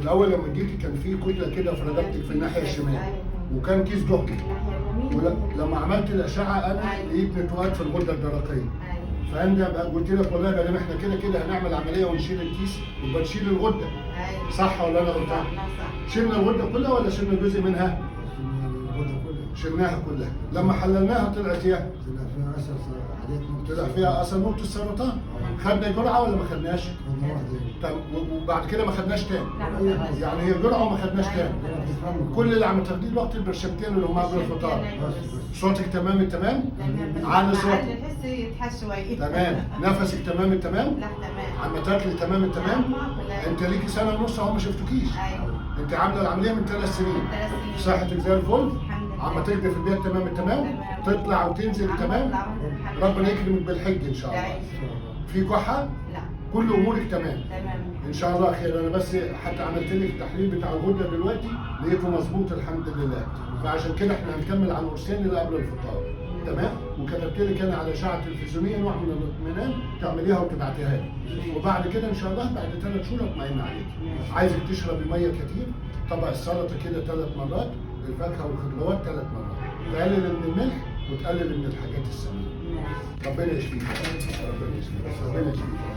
الاول لما جيتي كان في كتله كده في رقبتك في الناحيه الشمال، وكان كيس دهني. ولما عملت الاشعه انا لقيت نتوءات في الغده الدرقيه. فانا بقى قلت لك والله بقى احنا كده كده هنعمل عمليه ونشيل الكيس ويبقى نشيل الغده. صح ولا انا غلطان؟ شلنا الغده كلها ولا شلنا جزء منها؟ شلناها كلها. لما حللناها طلعت ايه؟ طلع فيها اثر نقطه السرطان. خدنا جرعه ولا ما خدناش؟ طب وبعد كده ما خدناش تاني. يعني هي جرعه وما خدناش تاني. كل اللي عم تاخديه الوقت البرشمتين اللي هم قبل الفطار. صوتك تمام التمام؟ عالي صوتك. تمام. نفسك تمام التمام؟ لا تمام. عم تاكلي تمام التمام؟ انت ليكي سنه ونص اهو ما شفتكيش. انت عامله العمليه من 3 سنين. صحتك زي الفل؟ عم تقضي في البيت تمام التمام؟ تطلع وتنزل تمام؟ ربنا يكرمك بالحج ان شاء الله. في كحه؟ لا. كل امورك تمام؟ تمام. ان شاء الله خير. انا بس حتى عملت لك التحليل بتاع الغده دلوقتي لقيته مظبوط الحمد لله. فعشان كده احنا هنكمل على القرصين اللي قبل الفطار. تمام؟ وكتبت لك انا على اشعه تلفزيونيه نوع من الاطمئنان تعمليها وتبعتيها لي. وبعد كده ان شاء الله بعد 3 شهور اطمئن عليك. عايزك تشربي ميه كتير، طبق السلطه كده 3 مرات، الفاكهه والخضروات 3 مرات. تقلل من الملح وتقلل من الحاجات السمينه. ربنا يشفيك. ربنا يشفيك. ربنا يشفيك.